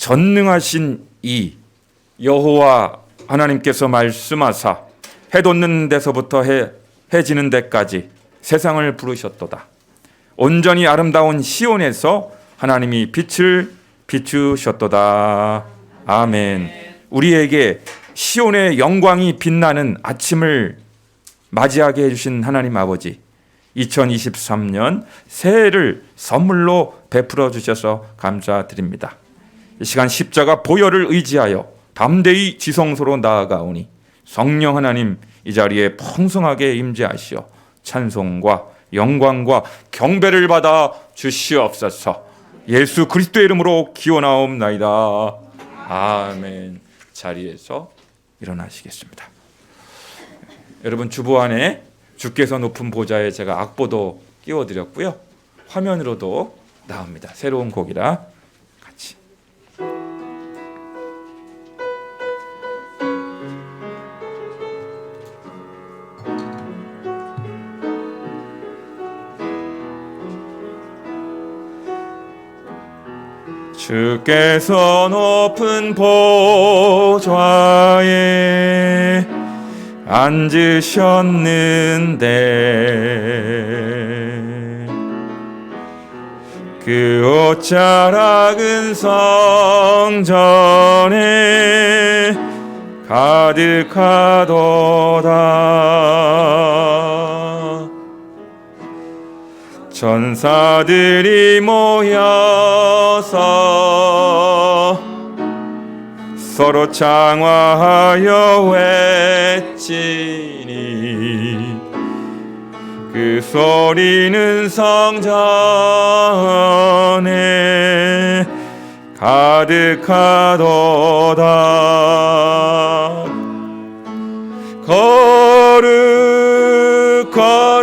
전능하신 이 여호와 하나님께서 말씀하사 해 돋는 데서부터 해 지는 데까지 세상을 부르셨도다. 온전히 아름다운 시온에서 하나님이 빛을 비추셨도다. 아멘. 우리에게 시온의 영광이 빛나는 아침을 맞이하게 해주신 하나님 아버지, 2023년 새해를 선물로 베풀어 주셔서 감사드립니다. 이 시간 십자가 보혈을 의지하여 담대히 지성소로 나아가오니 성령 하나님 이 자리에 풍성하게 임재하시어 찬송과 영광과 경배를 받아 주시옵소서. 예수 그리스도의 이름으로 기원하옵나이다. 아멘. 자리에서 일어나시겠습니다. 여러분, 주보 안에 주께서 높은 보좌에 제가 악보도 띄워드렸고요. 화면으로도 나옵니다. 새로운 곡이라 같이. 주께서 높은 보좌에 앉으셨는데 그 옷자락은 성전에 가득하도다. 천사들이 모여서 서로 장화하여 외치니 그 소리는 성전에 가득하도다. 거룩하다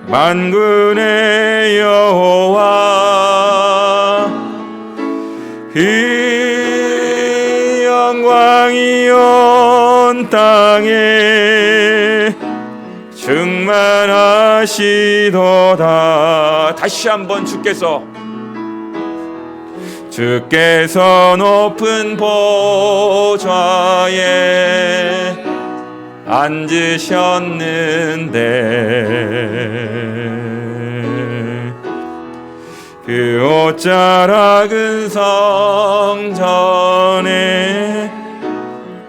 만군의 여호와, 이 영광이 온 땅에 충만하시도다. 다시 한번 주께서 높은 보좌에 앉으셨는데 그 옷자락은 성전에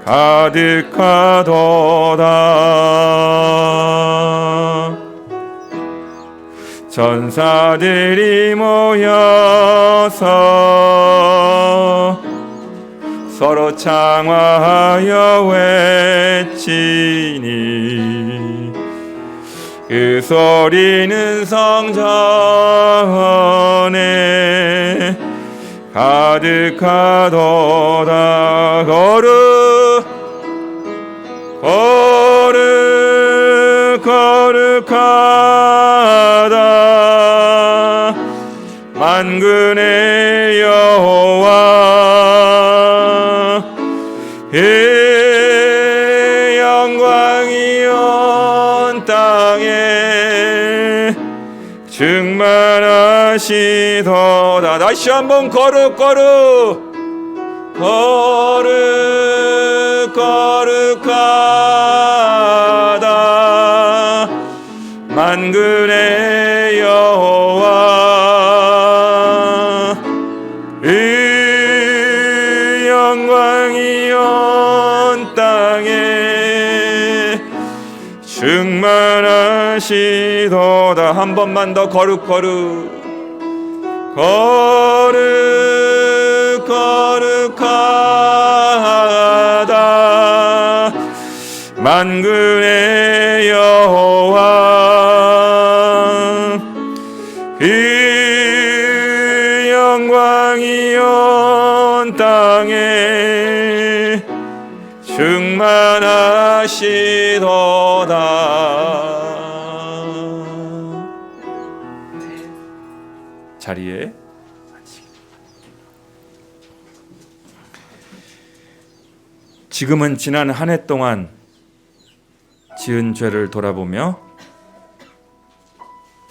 가득하도다. 천사들이 모여서 서로 장화하여 외치니 그 소리는 성전에 가득하도다. 거룩하다 만군의 여호와, 이 영광이 온 땅에 충만하시도다. 다시 한번 거룩하다 만군의 여호와, 이 영광이 온 땅에 충만하시도다. 한 번만 더 거룩하다 만군의 여호와, 이 영광이 온 땅에 충만하시도다. 자리에 지금은 지난 한 해 동안 지은 죄를 돌아보며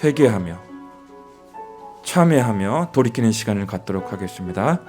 회개하며 참회하며 돌이키는 시간을 갖도록 하겠습니다.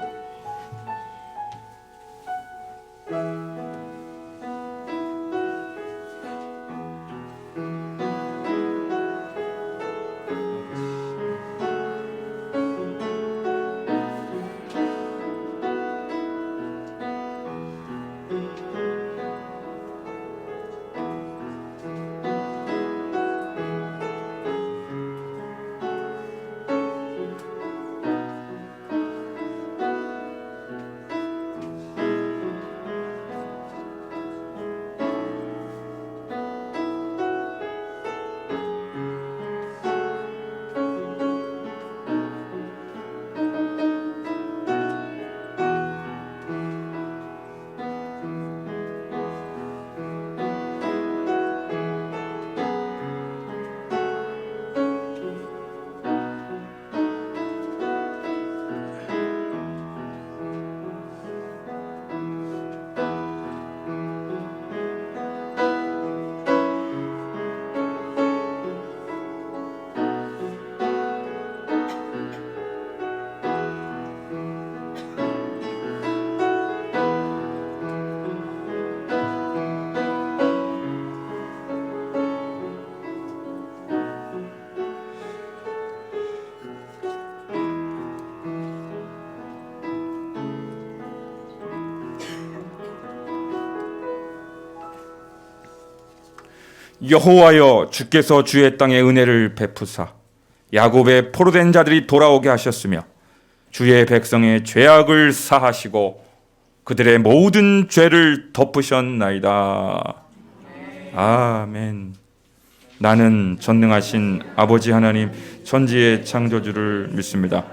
여호와여, 주께서 주의 땅에 은혜를 베푸사 야곱의 포로된 자들이 돌아오게 하셨으며 주의 백성의 죄악을 사하시고 그들의 모든 죄를 덮으셨나이다. 아멘. 나는 전능하신 아버지 하나님 천지의 창조주를 믿습니다.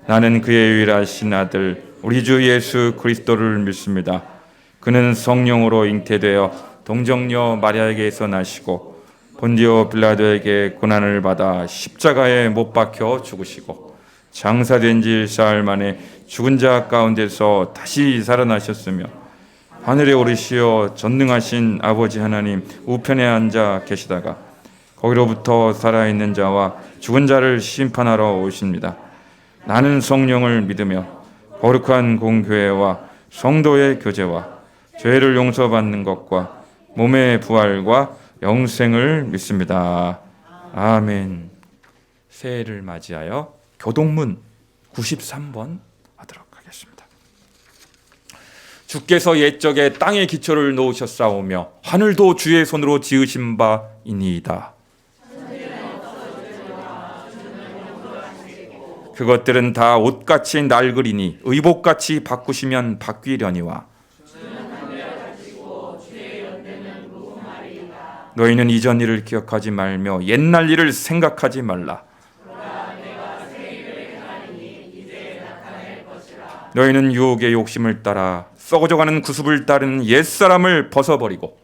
나는 그의 유일하신 아들 우리 주 예수 그리스도를 믿습니다. 그는 성령으로 잉태되어 동정녀 마리아에게서 나시고 본디오 빌라도에게 고난을 받아 십자가에 못 박혀 죽으시고 장사된 지 사흘 만에 죽은 자 가운데서 다시 살아나셨으며 하늘에 오르시어 전능하신 아버지 하나님 우편에 앉아 계시다가 거기로부터 살아있는 자와 죽은 자를 심판하러 오십니다. 나는 성령을 믿으며 거룩한 공교회와 성도의 교제와 죄를 용서받는 것과 몸의 부활과 영생을 믿습니다. 아멘. 새해를 맞이하여 교동문 93번 하도록 하겠습니다. 주께서 옛적에 땅의 기초를 놓으셨사오며 하늘도 주의 손으로 지으신 바이니이다. 그것들은 다 옷같이 낡으리니 의복같이 바꾸시면 바뀌려니와 너희는 이전 일을 기억하지 말며 옛날 일을 생각하지 말라. 너희는 유혹의 욕심을 따라 썩어져가는 구습을 따르는 옛사람을 벗어버리고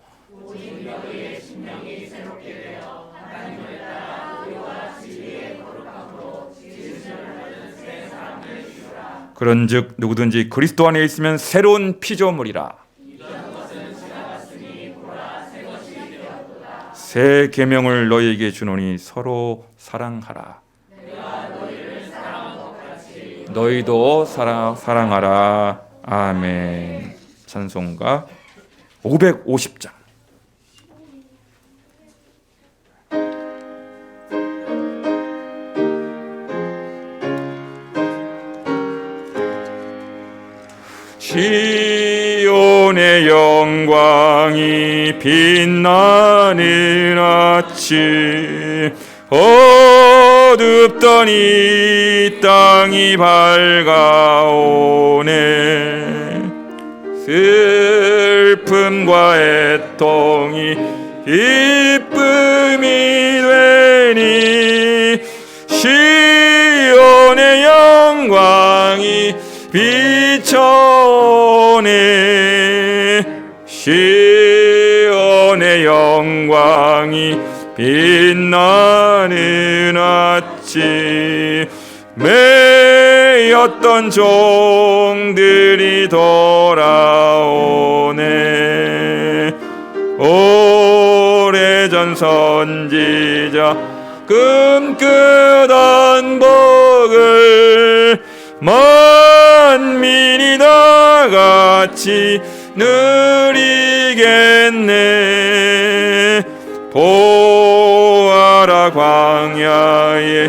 그런즉 누구든지 그리스도 안에 있으면 새로운 피조물이라. 새 계명을 너희에게 주노니 서로 사랑하라. 너희도 사랑하라. 아멘. 찬송가 550장. 시온의 영광이 빛나는 아침 어둡던 이 땅이 밝아오네. 슬픔과 애통이 기쁨이 되니 시온의 영광이 비춰오네. 시온의 영광이 빛나는 아침 매였던 종들이 돌아오네. 오래전 선지자 꿈꾸던 복을 만민이 다 같이 누리겠네. 보아라 광야에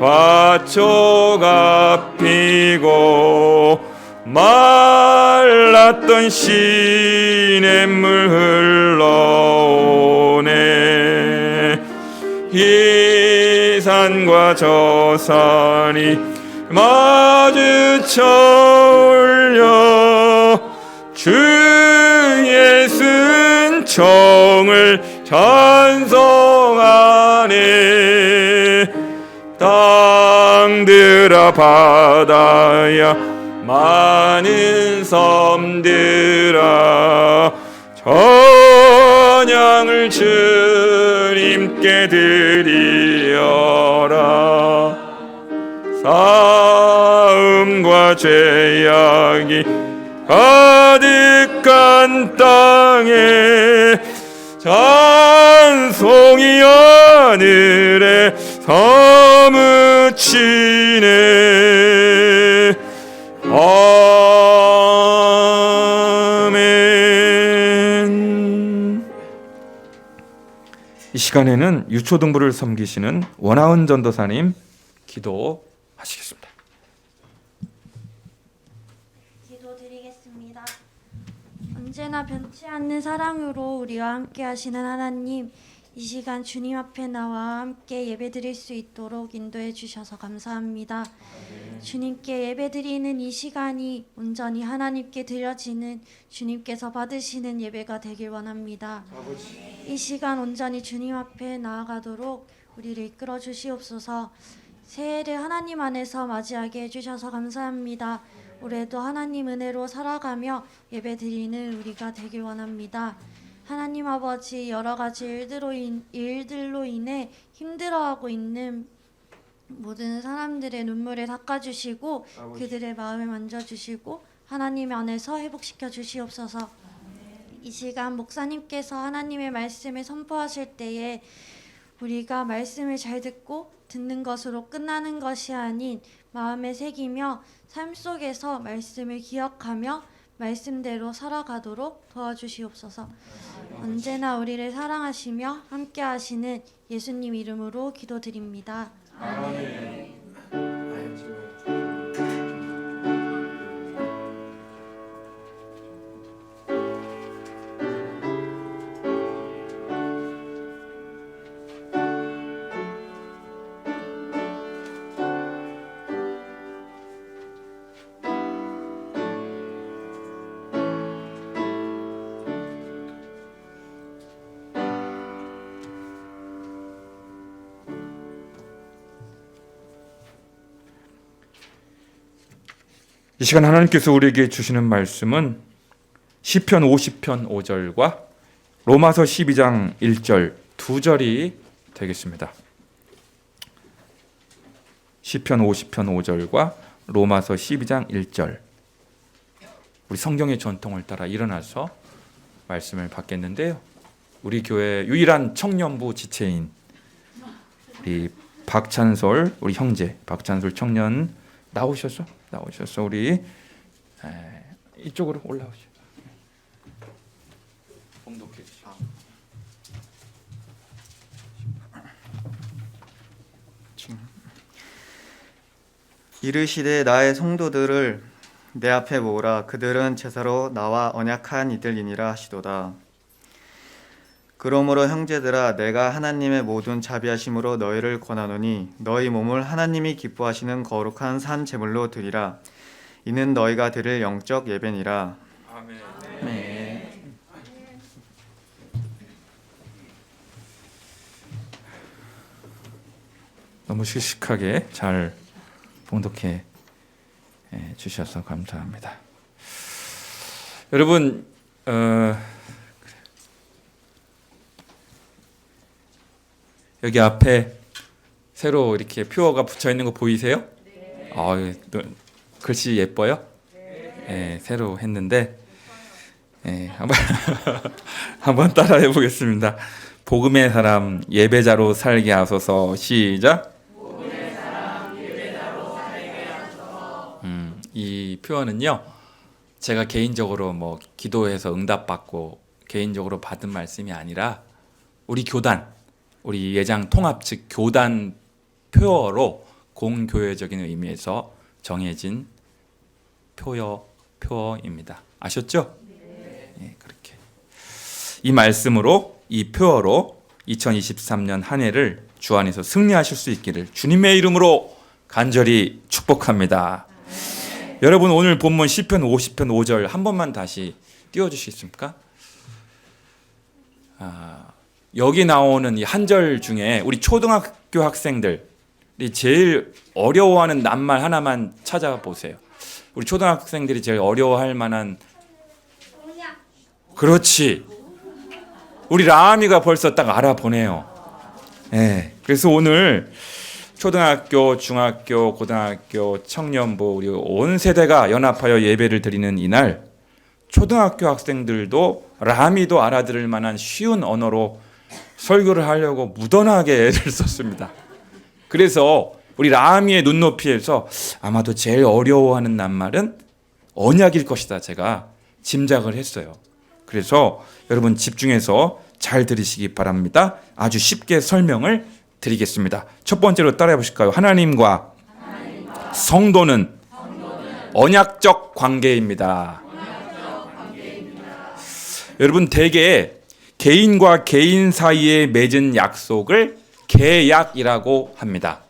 화초가 피고 말랐던 시냇물 흘러오네. 이 산과 저 산이 마주쳐 올려 주 예수는 정을 찬송하네. 땅들아 바다야 많은 섬들아 찬양을 주님께 드리어라. 사음과 죄악이 가득한 땅에 찬송이 하늘에 사무치네. 아멘. 이 시간에는 유초등부를 섬기시는 원하은 전도사님 기도하시겠습니다. 기도드리겠습니다. 언제나 변치 않는 사랑으로 우리와 함께 하시는 하나님, 이 시간 주님 앞에 나와 함께 예배드릴 수 있도록 인도해 주셔서 감사합니다. 주님께 예배드리는 이 시간이 온전히 하나님께 드려지는 주님께서 받으시는 예배가 되길 원합니다. 이 시간 온전히 주님 앞에 나아가도록 우리를 이끌어 주시옵소서. 새해를 하나님 안에서 맞이하게 해주셔서 감사합니다. 올해도 하나님 은혜로 살아가며 예배드리는 우리가 되길 원합니다. 하나님 아버지, 여러 가지 일들로 인해 힘들어하고 있는 모든 사람들의 눈물을 닦아주시고 그들의 마음을 만져주시고 하나님 안에서 회복시켜 주시옵소서. 이 시간 목사님께서 하나님의 말씀을 선포하실 때에 우리가 말씀을 잘 듣고 듣는 것으로 끝나는 것이 아닌 마음에 새기며 삶 속에서 말씀을 기억하며 말씀대로 살아가도록 도와주시옵소서. 언제나 우리를 사랑하시며 함께 하시는 예수님 이름으로 기도드립니다. 아멘. 이 시간 하나님께서 우리에게 주시는 말씀은 시편 50편 5절과 로마서 12장 1절 두 절이 되겠습니다. 시편 50편 5절과 로마서 12장 1절. 우리 성경의 전통을 따라 일어나서 말씀을 받겠는데요. 우리 교회 유일한 청년부 지체인 우리 박찬솔 우리 형제 박찬솔 청년 나오셔서 우리 이쪽으로 올라오시죠. 봉독해 주시죠. 이르시되 나의 성도들을 내 앞에 모으라. 그들은 제사로 나와 언약한 이들이니라 하시도다. 그러므로 형제들아, 내가 하나님의 모든 자비하심으로 너희를 권하노니 너희 몸을 하나님이 기뻐하시는 거룩한 산 제물로 드리라. 이는 너희가 드릴 영적 예배니라. 아멘. 네. 너무 씩씩하게 잘 봉독해 주셔서 감사합니다. 여러분, 여기 앞에 새로 이렇게 표어가 붙여 있는 거 보이세요? 네. 글씨 예뻐요? 네. 새로 했는데 한번 따라해 보겠습니다. 복음의 사람 예배자로 살게 하소서. 시작. 복음의 사람 예배자로 이 표현은요, 제가 개인적으로 뭐 기도해서 응답받고 개인적으로 받은 말씀이 아니라 우리 교단, 우리 예장 통합 측 교단 표어로 공교회적인 의미에서 정해진 표어입니다. 아셨죠? 네, 그렇게 이 말씀으로, 이 표어로 2023년 한 해를 주 안에서 승리하실 수 있기를 주님의 이름으로 간절히 축복합니다. 여러분, 오늘 본문 시편 50편 5절 한 번만 다시 띄워주시겠습니까? 여기 나오는 이 한 절 중에 우리 초등학교 학생들이 제일 어려워하는 낱말 하나만 찾아보세요. 우리 초등학생들이 제일 어려워할 만한, 그렇지, 우리 라미가 벌써 딱 알아보네요. 네, 그래서 오늘 초등학교, 중학교, 고등학교, 청년부 우리 온 세대가 연합하여 예배를 드리는 이날, 초등학교 학생들도 라미도 알아들을 만한 쉬운 언어로 설교를 하려고 무던하게 애를 썼습니다. 그래서 우리 라미의 눈높이에서 아마도 제일 어려워하는 낱말은 언약일 것이다, 제가 짐작을 했어요. 그래서 여러분 집중해서 잘 들으시기 바랍니다. 아주 쉽게 설명을 드리겠습니다. 첫 번째로 따라해 보실까요? 하나님과 성도는 언약적 관계입니다. 여러분, 대개 개인과 개인 사이에 맺은 약속을 계약이라고 합니다.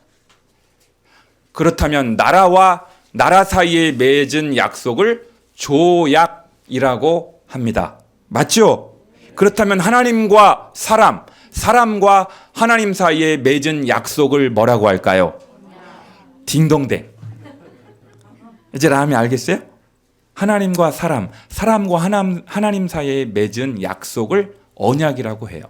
그렇다면 나라와 나라 사이에 맺은 약속을 조약이라고 합니다. 맞죠? 그렇다면 하나님과 사람과 하나님 사이에 맺은 약속을 뭐라고 할까요? 딩동댕. 이제 라미 알겠어요? 하나님과 사람과 하나님 사이에 맺은 약속을 언약이라고 해요.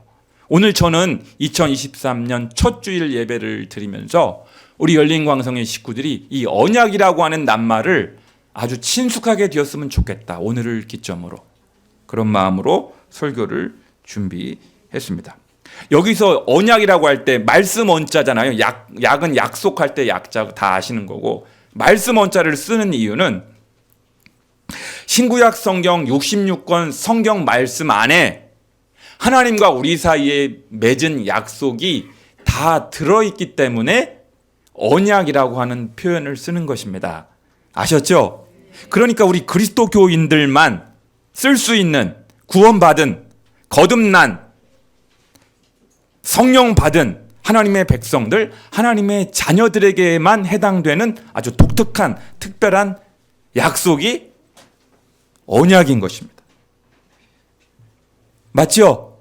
오늘 저는 2023년 첫 주일 예배를 드리면서 우리 열린광성의 식구들이 이 언약이라고 하는 낱말을 아주 친숙하게 되었으면 좋겠다, 오늘을 기점으로. 그런 마음으로 설교를 준비했습니다. 여기서 언약이라고 할 때 말씀 원자잖아요. 약은 약속할 때 약자 다 아시는 거고, 말씀 원자를 쓰는 이유는 신구약 성경 66권 성경 말씀 안에 하나님과 우리 사이에 맺은 약속이 다 들어있기 때문에 언약이라고 하는 표현을 쓰는 것입니다. 아셨죠? 그러니까 우리 그리스도 교인들만 쓸 수 있는, 구원받은, 거듭난, 성령 받은 하나님의 백성들, 하나님의 자녀들에게만 해당되는 아주 독특한, 특별한 약속이 언약인 것입니다. 맞죠?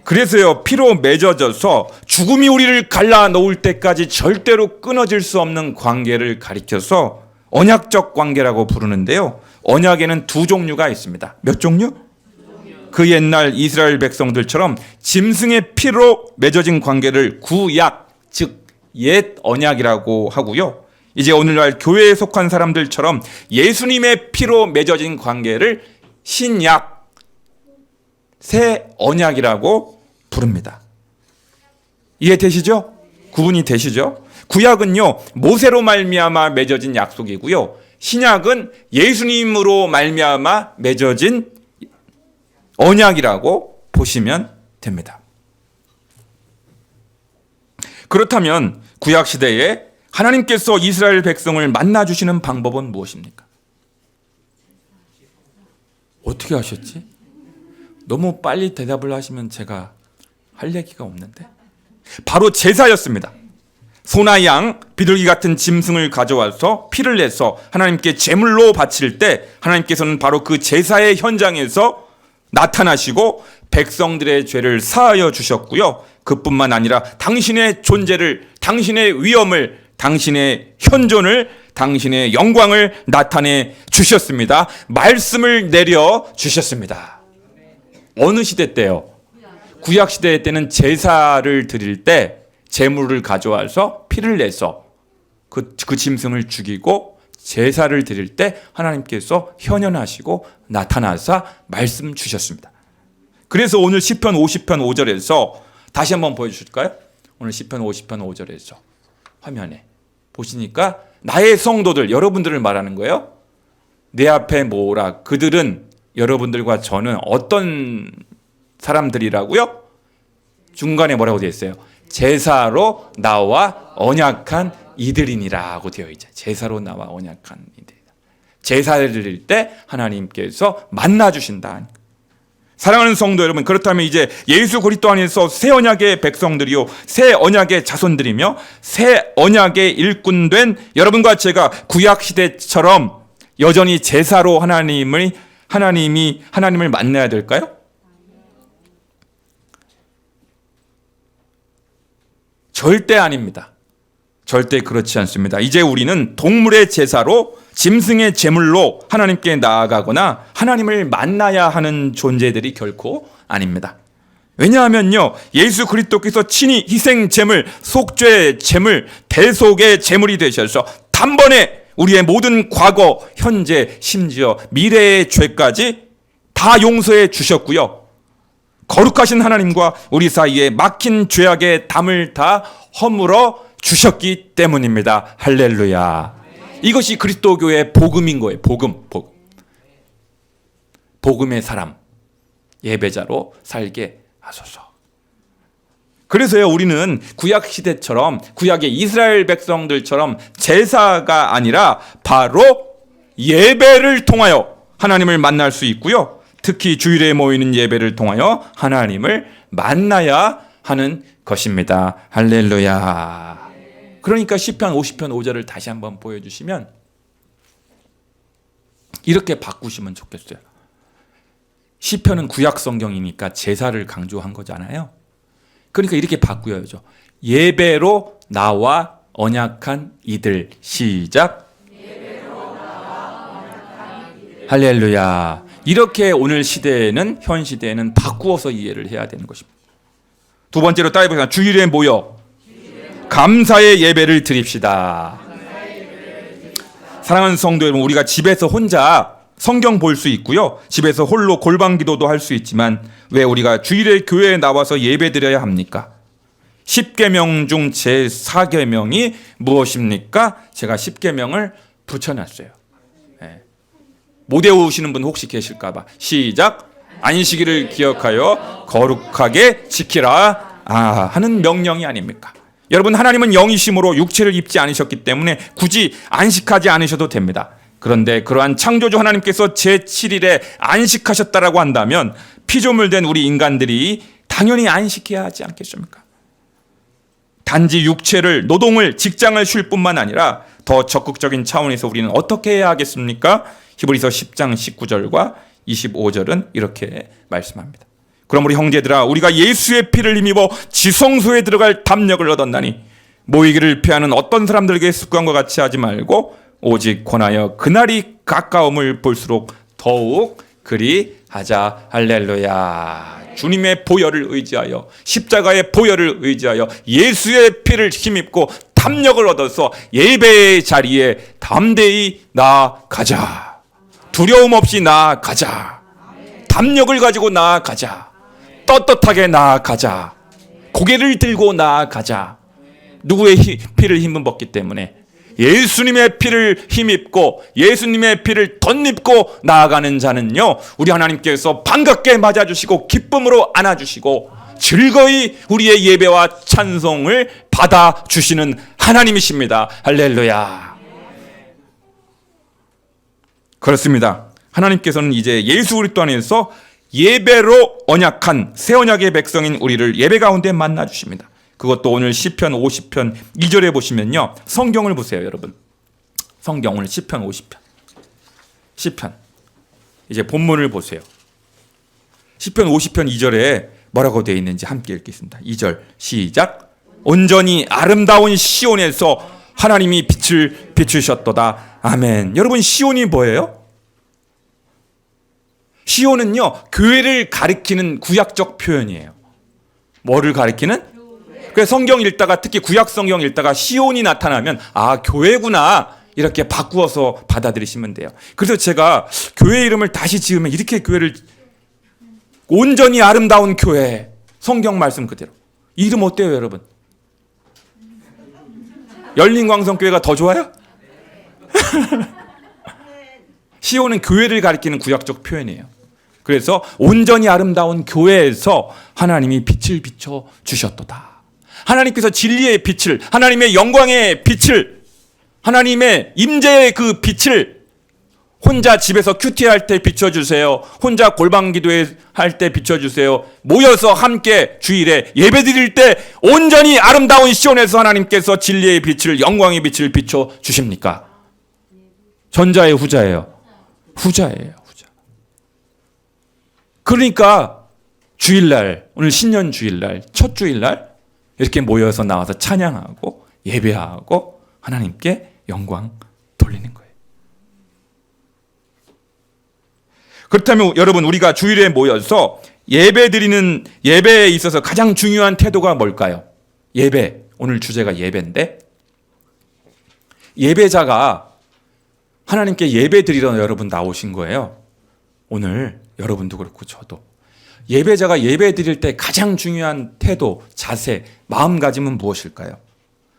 그래서요, 피로 맺어져서 죽음이 우리를 갈라 놓을 때까지 절대로 끊어질 수 없는 관계를 가리켜서 언약적 관계라고 부르는데요. 언약에는 두 종류가 있습니다. 몇 종류? 그 옛날 이스라엘 백성들처럼 짐승의 피로 맺어진 관계를 구약, 즉 옛 언약이라고 하고요. 이제 오늘날 교회에 속한 사람들처럼 예수님의 피로 맺어진 관계를 신약, 새 언약이라고 부릅니다. 이해되시죠? 구분이 되시죠? 구약은요, 모세로 말미암아 맺어진 약속이고요. 신약은 예수님으로 말미암아 맺어진 언약이라고 보시면 됩니다. 그렇다면 구약 시대에 하나님께서 이스라엘 백성을 만나주시는 방법은 무엇입니까? 어떻게 하셨지? 너무 빨리 대답을 하시면 제가 할 얘기가 없는데. 바로 제사였습니다. 소나 양, 비둘기 같은 짐승을 가져와서 피를 내서 하나님께 제물로 바칠 때 하나님께서는 바로 그 제사의 현장에서 나타나시고 백성들의 죄를 사하여 주셨고요. 그뿐만 아니라 당신의 존재를, 당신의 위엄을, 당신의 현존을, 당신의 영광을 나타내 주셨습니다. 말씀을 내려 주셨습니다. 어느 시대 때요? 구약 시대 때는 제사를 드릴 때 제물을 가져와서 피를 내서 그 짐승을 죽이고 제사를 드릴 때 하나님께서 현현하시고 나타나사 말씀 주셨습니다. 그래서 오늘 시편 50편 5절에서 다시 한번 보여주실까요? 오늘 시편 50편 5절에서 화면에 보시니까 나의 성도들, 여러분들을 말하는 거예요. 내 앞에 모으라. 그들은 여러분들과 저는 어떤 사람들이라고요? 중간에 뭐라고 되어 있어요? 제사로 나와 언약한 이들이니라고 되어 있죠. 제사로 나와 언약한 이들. 제사를 드릴 때 하나님께서 만나 주신다. 사랑하는 성도 여러분, 그렇다면 이제 예수 그리스도 안에서 새 언약의 백성들이요, 새 언약의 자손들이며 새 언약의 일꾼된 여러분과 제가 구약 시대처럼 여전히 제사로 하나님을 만나야 될까요? 절대 아닙니다. 절대 그렇지 않습니다. 이제 우리는 동물의 제사로, 짐승의 제물로 하나님께 나아가거나 하나님을 만나야 하는 존재들이 결코 아닙니다. 왜냐하면요, 예수 그리스도께서 친히 희생 제물, 속죄 제물, 대속의 제물이 되셔서 단번에 우리의 모든 과거, 현재, 심지어 미래의 죄까지 다 용서해 주셨고요. 거룩하신 하나님과 우리 사이에 막힌 죄악의 담을 다 허물어 주셨기 때문입니다. 할렐루야. 이것이 그리스도교의 복음인 거예요. 복음. 복음의 사람, 예배자로 살게 하소서. 그래서요, 우리는 구약 시대처럼, 구약의 이스라엘 백성들처럼 제사가 아니라 바로 예배를 통하여 하나님을 만날 수 있고요. 특히 주일에 모이는 예배를 통하여 하나님을 만나야 하는 것입니다. 할렐루야. 그러니까 시편 50편 5절을 다시 한번 보여주시면 이렇게 바꾸시면 좋겠어요. 시편은 구약 성경이니까 제사를 강조한 거잖아요. 그러니까 이렇게 바꾸어야죠. 예배로 나와 언약한 이들. 시작. 할렐루야. 이렇게 오늘 시대에는, 현 시대에는 바꾸어서 이해를 해야 되는 것입니다. 두 번째로 따라해보겠습니다. 주일에 모여 감사의 예배를 드립시다. 사랑하는 성도 여러분, 우리가 집에서 혼자 성경 볼 수 있고요, 집에서 홀로 골방 기도도 할 수 있지만 왜 우리가 주일에 교회에 나와서 예배 드려야 합니까? 10계명 중 제4계명이 무엇입니까? 제가 10계명을 붙여놨어요. 못 외우시는 분 혹시 계실까 봐. 시작. 안식일을 기억하여 거룩하게 지키라 하는 명령이 아닙니까? 여러분, 하나님은 영이심으로 육체를 입지 않으셨기 때문에 굳이 안식하지 않으셔도 됩니다. 그런데 그러한 창조주 하나님께서 제7일에 안식하셨다라고 한다면 피조물된 우리 인간들이 당연히 안식해야 하지 않겠습니까? 단지 육체를, 노동을, 직장을 쉴 뿐만 아니라 더 적극적인 차원에서 우리는 어떻게 해야 하겠습니까? 히브리서 10장 19절과 25절은 이렇게 말씀합니다. 그럼 우리 형제들아, 우리가 예수의 피를 힘입어 지성소에 들어갈 담력을 얻었나니 모이기를 피하는 어떤 사람들에게 습관과 같이 하지 말고 오직 권하여 그날이 가까움을 볼수록 더욱 그리 하자. 할렐루야. 주님의 보혈을 의지하여, 십자가의 보혈을 의지하여 예수의 피를 힘입고 담력을 얻어서 예배의 자리에 담대히 나아가자. 두려움 없이 나아가자. 담력을 가지고 나아가자. 떳떳하게 나아가자. 고개를 들고 나아가자. 누구의 피를 힘입었기 때문에? 예수님의 피를 힘입고 예수님의 피를 덧입고 나아가는 자는요, 우리 하나님께서 반갑게 맞아주시고 기쁨으로 안아주시고 즐거이 우리의 예배와 찬송을 받아주시는 하나님이십니다. 할렐루야. 그렇습니다. 하나님께서는 이제 예수 그리스도 안에서 예배로 언약한 새 언약의 백성인 우리를 예배 가운데 만나주십니다. 그것도 오늘 시편 50편 2절에 보시면요, 성경을 보세요. 여러분, 성경 오늘 시편 50편, 시편 이제 본문을 보세요. 시편 50편 2절에 뭐라고 되어 있는지 함께 읽겠습니다. 2절 시작. 온전히 아름다운 시온에서 하나님이 빛을 비추셨도다. 아멘. 여러분, 시온이 뭐예요? 시온은요, 교회를 가리키는 구약적 표현이에요. 뭐를 가리키는? 그래서 성경 읽다가, 특히 구약 성경 읽다가 시온이 나타나면 아, 교회구나, 이렇게 바꾸어서 받아들이시면 돼요. 그래서 제가 교회 이름을 다시 지으면 이렇게 교회를, 온전히 아름다운 교회, 성경 말씀 그대로. 이름 어때요, 여러분? 열린광성교회가 더 좋아요? 시온은 교회를 가리키는 구약적 표현이에요. 그래서 온전히 아름다운 교회에서 하나님이 빛을 비춰 주셨도다. 하나님께서 진리의 빛을, 하나님의 영광의 빛을, 하나님의 임재의 그 빛을 혼자 집에서 큐티할 때 비춰주세요. 혼자 골방 기도회 할 때 비춰주세요. 모여서 함께 주일에 예배 드릴 때 온전히 아름다운 시온에서 하나님께서 진리의 빛을, 영광의 빛을 비춰 주십니까? 전자의 후자예요. 후자예요. 후자. 그러니까 주일날, 오늘 신년 주일날, 첫 주일날 이렇게 모여서 나와서 찬양하고 예배하고 하나님께 영광 돌리는 거예요. 그렇다면 여러분, 우리가 주일에 모여서 예배 드리는 예배에 있어서 가장 중요한 태도가 뭘까요? 예배. 오늘 주제가 예배인데, 예배자가 하나님께 예배 드리러 여러분 나오신 거예요. 오늘 여러분도 그렇고 저도. 예배자가 예배 드릴 때 가장 중요한 태도, 자세, 마음가짐은 무엇일까요?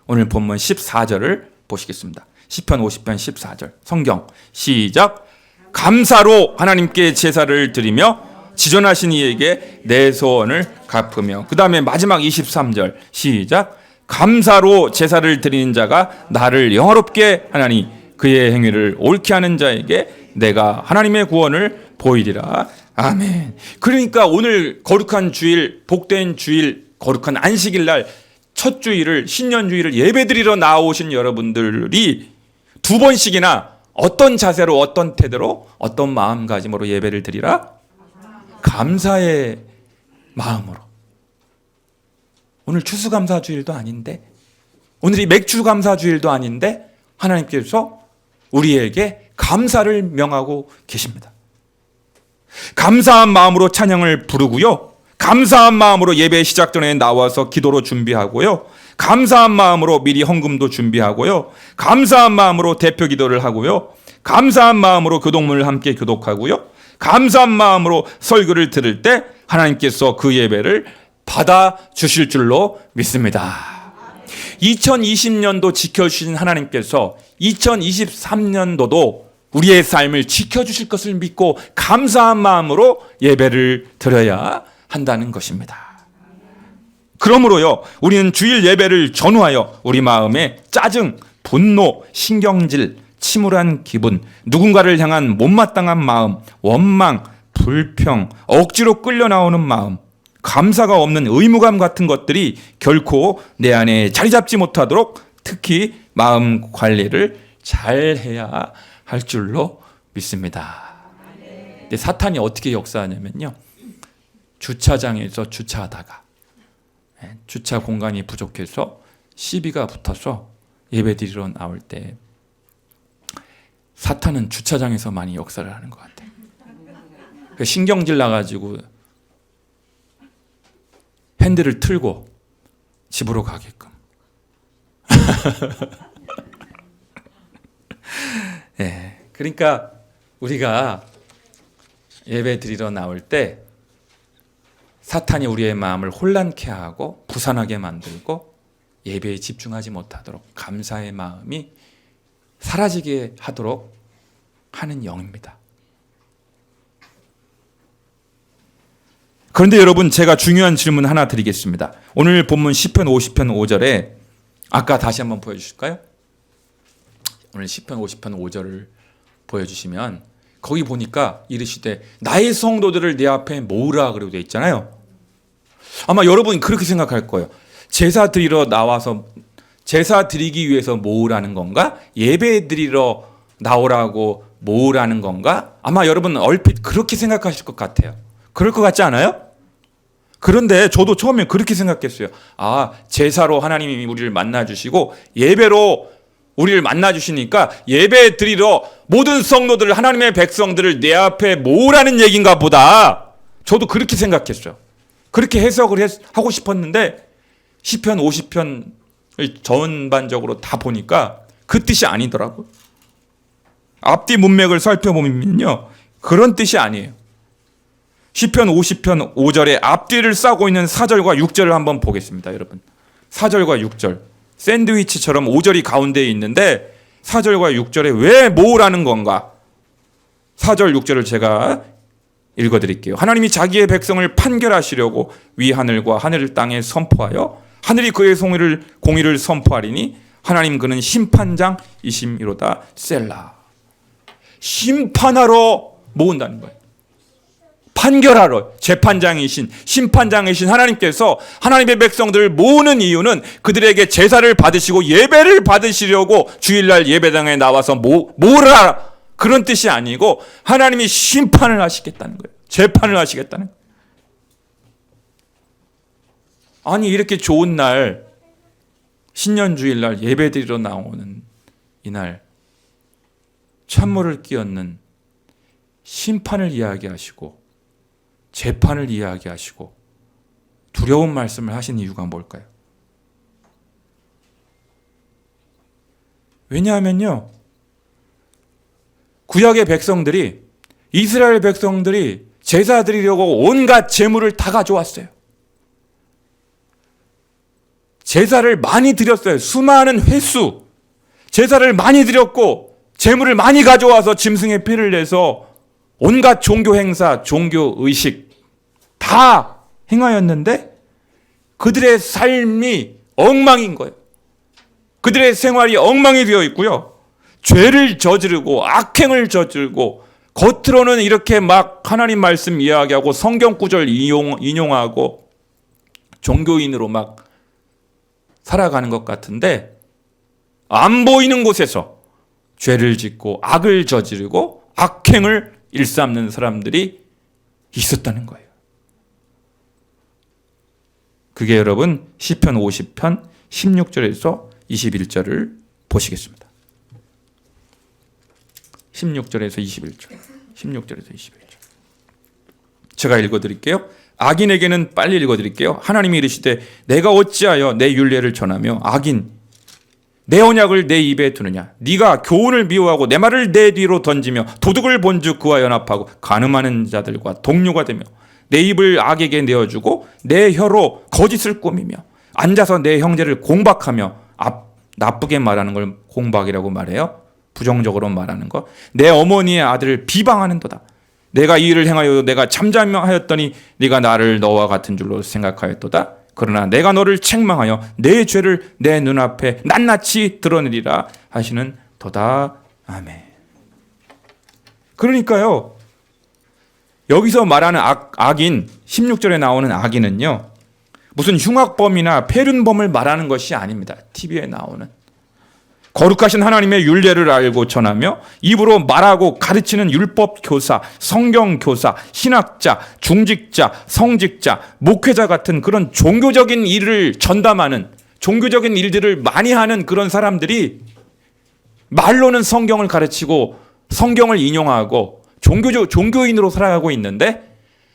오늘 본문 14절을 보시겠습니다. 시편 50편 14절 성경 시작. 감사로 하나님께 제사를 드리며 지존하신 이에게 내 소원을 갚으며. 그 다음에 마지막 23절 시작. 감사로 제사를 드리는 자가 나를 영화롭게 하나니 그의 행위를 옳게 하는 자에게 내가 하나님의 구원을 보이리라. 아멘. 그러니까 오늘 거룩한 주일, 복된 주일, 거룩한 안식일 날 첫 주일을, 신년 주일을 예배드리러 나오신 여러분들이 두 번씩이나 어떤 자세로, 어떤 태도로, 어떤 마음가짐으로 예배를 드리라? 감사의 마음으로. 오늘 추수감사주일도 아닌데, 오늘이 맥주감사주일도 아닌데 하나님께서 우리에게 감사를 명하고 계십니다. 감사한 마음으로 찬양을 부르고요. 감사한 마음으로 예배 시작 전에 나와서 기도로 준비하고요. 감사한 마음으로 미리 헌금도 준비하고요. 감사한 마음으로 대표 기도를 하고요. 감사한 마음으로 교독문을 함께 교독하고요. 감사한 마음으로 설교를 들을 때 하나님께서 그 예배를 받아 주실 줄로 믿습니다. 2020년도 지켜주신 하나님께서 2023년도도 우리의 삶을 지켜주실 것을 믿고 감사한 마음으로 예배를 드려야 한다는 것입니다. 그러므로요, 우리는 주일 예배를 전후하여 우리 마음에 짜증, 분노, 신경질, 침울한 기분, 누군가를 향한 못마땅한 마음, 원망, 불평, 억지로 끌려 나오는 마음, 감사가 없는 의무감 같은 것들이 결코 내 안에 자리 잡지 못하도록 특히 마음 관리를 잘 해야 할 줄로 믿습니다. 근데 사탄이 어떻게 역사하냐면요, 주차장에서 주차하다가 주차 공간이 부족해서 시비가 붙어서 예배드리러 나올 때 사탄은 주차장에서 많이 역사를 하는 것 같아요. 신경질 나가지고 핸들을 틀고 집으로 가게끔. 네, 그러니까 우리가 예배 드리러 나올 때 사탄이 우리의 마음을 혼란케 하고 부산하게 만들고 예배에 집중하지 못하도록, 감사의 마음이 사라지게 하도록 하는 영입니다. 그런데 여러분, 제가 중요한 질문 하나 드리겠습니다. 오늘 본문 시편 50편 5절에 아까 다시 한번 보여주실까요? 오늘 시편 50편 5절을 보여주시면 거기 보니까 이르시되 나의 성도들을 내 앞에 모으라 그러고 돼 있잖아요. 아마 여러분이 그렇게 생각할 거예요. 제사 드리러 나와서 제사 드리기 위해서 모으라는 건가? 예배 드리러 나오라고 모으라는 건가? 아마 여러분 얼핏 그렇게 생각하실 것 같아요. 그럴 것 같지 않아요? 그런데 저도 처음에 그렇게 생각했어요. 아, 제사로 하나님이 우리를 만나주시고 예배로 우리를 만나주시니까 예배 드리러 모든 성도들, 하나님의 백성들을 내 앞에 모으라는 얘기인가 보다. 저도 그렇게 생각했어요. 그렇게 해석을 하고 싶었는데 시편 50편을 전반적으로 다 보니까 그 뜻이 아니더라고요. 앞뒤 문맥을 살펴보면요, 그런 뜻이 아니에요. 시편 50편 5절에 앞뒤를 싸고 있는 4절과 6절을 한번 보겠습니다. 여러분, 4절과 6절 샌드위치처럼 5절이 가운데에 있는데 4절과 6절에 왜 모으라는 건가? 4절 6절을 제가 읽어드릴게요. 하나님이 자기의 백성을 판결하시려고 위 하늘과 하늘 땅에 선포하여 하늘이 그의 공의를 선포하리니 하나님 그는 심판장이심이로다. 셀라. 심판하러 모은다는 거예요. 판결하러 재판장이신 심판장이신 하나님께서 하나님의 백성들을 모으는 이유는 그들에게 제사를 받으시고 예배를 받으시려고 주일날 예배당에 나와서 모으라 그런 뜻이 아니고 하나님이 심판을 하시겠다는 거예요. 재판을 하시겠다는 거예요. 아니 이렇게 좋은 날 신년주일날 예배드리러 나오는 이날 찬물을 끼얹는 심판을 이야기하시고 재판을 이야기하시고 두려운 말씀을 하신 이유가 뭘까요? 왜냐하면요, 구약의 백성들이 이스라엘 백성들이 제사 드리려고 온갖 제물을 다 가져왔어요. 제사를 많이 드렸어요. 수많은 횟수 제사를 많이 드렸고 제물을 많이 가져와서 짐승의 피를 내서 온갖 종교 행사, 종교 의식 다 행하였는데 그들의 삶이 엉망인 거예요. 그들의 생활이 엉망이 되어 있고요. 죄를 저지르고 악행을 저지르고 겉으로는 이렇게 막 하나님 말씀 이야기하고 성경 구절 인용하고 종교인으로 막 살아가는 것 같은데 안 보이는 곳에서 죄를 짓고 악을 저지르고 악행을 일삼는 사람들이 있었다는 거예요. 그게 여러분 시편 50편 16절에서 21절을 보시겠습니다. 16절에서 21절. 16절에서 21절. 제가 읽어드릴게요. 악인에게는 빨리 읽어드릴게요. 하나님이 이르시되 내가 어찌하여 내 율례를 전하며 악인 내 언약을 내 입에 두느냐. 네가 교훈을 미워하고 내 말을 내 뒤로 던지며 도둑을 본즉 그와 연합하고 간음하는 자들과 동료가 되며 내 입을 악에게 내어주고 내 혀로 거짓을 꾸미며 앉아서 내 형제를 공박하며 나쁘게 말하는 걸 공박이라고 말해요. 부정적으로 말하는 것. 내 어머니의 아들을 비방하는도다. 내가 이 일을 행하여 내가 잠잠하였더니 네가 나를 너와 같은 줄로 생각하였도다. 그러나 내가 너를 책망하여 내 죄를 내 눈앞에 낱낱이 드러내리라 하시는 도다. 아멘. 그러니까요, 여기서 말하는 악인 16절에 나오는 악인은요 무슨 흉악범이나 패륜범을 말하는 것이 아닙니다. TV에 나오는 거룩하신 하나님의 율례를 알고 전하며 입으로 말하고 가르치는 율법 교사, 성경 교사, 신학자, 중직자, 성직자, 목회자 같은 그런 종교적인 일을 전담하는 종교적인 일들을 많이 하는 그런 사람들이 말로는 성경을 가르치고 성경을 인용하고 종교인으로 살아가고 있는데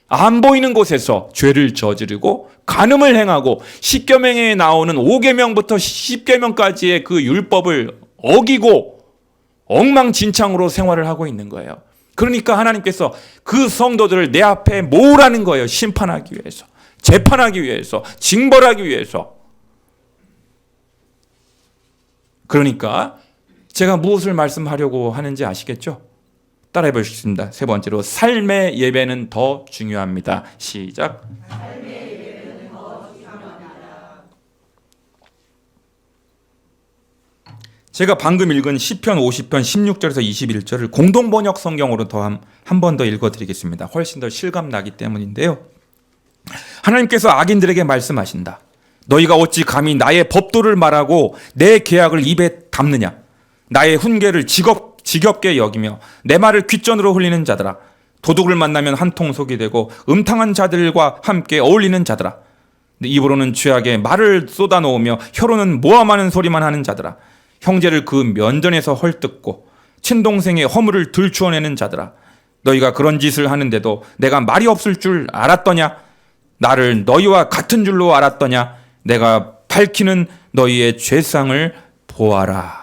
안 보이는 곳에서 죄를 저지르고 간음을 행하고 십계명에 나오는 5계명부터 10계명까지의 그 율법을 어기고 엉망진창으로 생활을 하고 있는 거예요. 그러니까 하나님께서 그 성도들을 내 앞에 모으라는 거예요. 심판하기 위해서, 재판하기 위해서, 징벌하기 위해서. 그러니까 제가 무엇을 말씀하려고 하는지 아시겠죠? 따라해 보시겠습니다. 세 번째로 삶의 예배는 더 중요합니다. 시작. 삶의 예배는 더 중요합니다. 제가 방금 읽은 시편 50편 16절에서 21절을 공동 번역 성경으로 한 번 더 읽어드리겠습니다. 훨씬 더 실감 나기 때문인데요. 하나님께서 악인들에게 말씀하신다. 너희가 어찌 감히 나의 법도를 말하고 내 계약을 입에 담느냐. 나의 훈계를 지겹게 여기며 내 말을 귓전으로 흘리는 자들아. 도둑을 만나면 한통속이 되고 음탕한 자들과 함께 어울리는 자들아. 입으로는 죄악의 말을 쏟아놓으며 혀로는 모함하는 소리만 하는 자들아. 형제를 그 면전에서 헐뜯고 친동생의 허물을 들추어내는 자들아. 너희가 그런 짓을 하는데도 내가 말이 없을 줄 알았더냐. 나를 너희와 같은 줄로 알았더냐. 내가 밝히는 너희의 죄상을 보아라.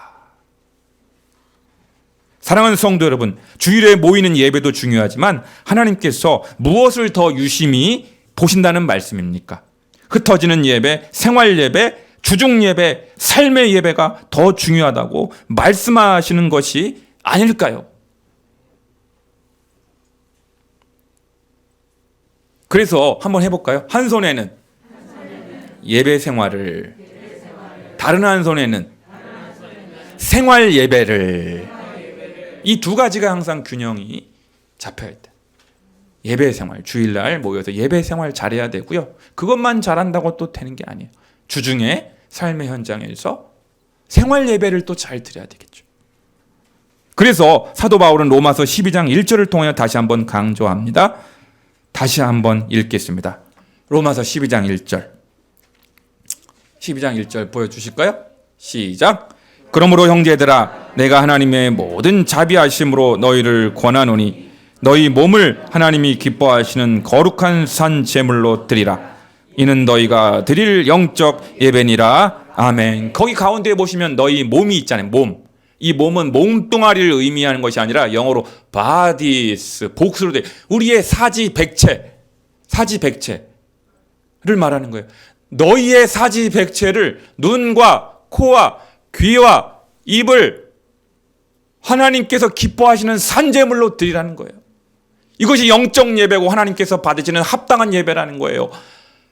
사랑하는 성도 여러분, 주일에 모이는 예배도 중요하지만 하나님께서 무엇을 더 유심히 보신다는 말씀입니까? 흩어지는 예배, 생활 예배, 주중 예배, 삶의 예배가 더 중요하다고 말씀하시는 것이 아닐까요? 그래서 한번 해볼까요? 한 손에는 예배 생활을, 다른 한 손에는 생활 예배를, 이 두 가지가 항상 균형이 잡혀야 돼. 예배 생활, 주일날 모여서 예배 생활 잘해야 되고요. 그것만 잘한다고 또 되는 게 아니에요. 주중에 삶의 현장에서 생활 예배를 또 잘 드려야 되겠죠. 그래서 사도 바울은 로마서 12장 1절을 통하여 다시 한번 강조합니다. 다시 한번 읽겠습니다. 로마서 12장 1절. 12장 1절 보여주실까요? 시작. 그러므로 형제들아, 내가 하나님의 모든 자비하심으로 너희를 권하노니 너희 몸을 하나님이 기뻐하시는 거룩한 산 제물로 드리라. 이는 너희가 드릴 영적 예배니라. 아멘. 거기 가운데 보시면 너희 몸이 있잖아요. 몸. 이 몸은 몸뚱아리를 의미하는 것이 아니라 영어로 bodies, 복수로 돼. 우리의 사지백체를 말하는 거예요. 너희의 사지백체를, 눈과 코와 귀와 입을 하나님께서 기뻐하시는 산제물로 드리라는 거예요. 이것이 영적 예배고 하나님께서 받으시는 합당한 예배라는 거예요.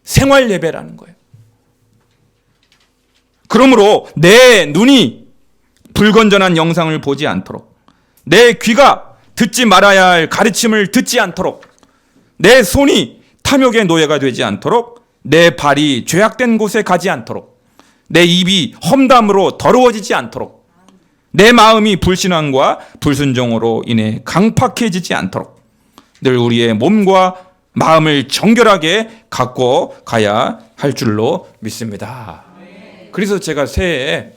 생활 예배라는 거예요. 그러므로 내 눈이 불건전한 영상을 보지 않도록, 내 귀가 듣지 말아야 할 가르침을 듣지 않도록, 내 손이 탐욕의 노예가 되지 않도록, 내 발이 죄악된 곳에 가지 않도록, 내 입이 험담으로 더러워지지 않도록, 내 마음이 불신앙과 불순종으로 인해 강팍해지지 않도록 늘 우리의 몸과 마음을 정결하게 갖고 가야 할 줄로 믿습니다. 그래서 제가 새해에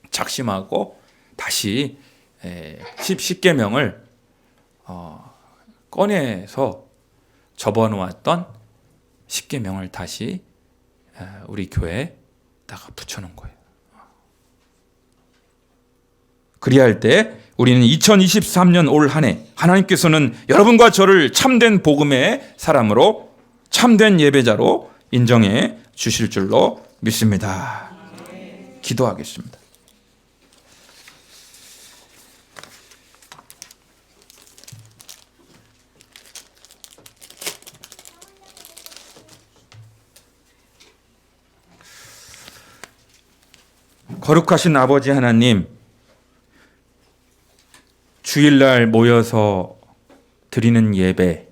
작심하고 다시 10계명을 꺼내서 접어놓았던 10계명을 다시 우리 교회에다가 붙여놓은 거예요. 그리할 때 우리는 2023년 올 한 해 하나님께서는 여러분과 저를 참된 복음의 사람으로, 참된 예배자로 인정해 주실 줄로 믿습니다. 기도하겠습니다. 거룩하신 아버지 하나님, 주일날 모여서 드리는 예배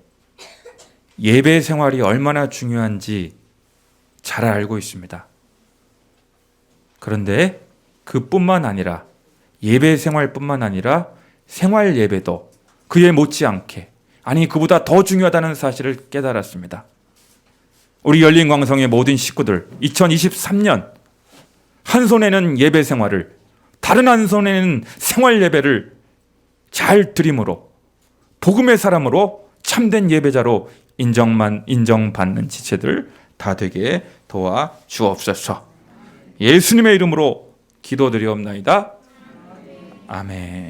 생활이 얼마나 중요한지 잘 알고 있습니다. 그런데 그뿐만 아니라, 예배 생활뿐만 아니라 생활 예배도 그에 못지않게, 아니 그보다 더 중요하다는 사실을 깨달았습니다. 우리 열린광성의 모든 식구들, 2023년 한 손에는 예배 생활을, 다른 한 손에는 생활 예배를 잘 드림으로 복음의 사람으로 참된 예배자로 인정받는 지체들 다 되게 도와 주옵소서. 예수님의 이름으로 기도드리옵나이다. 아멘.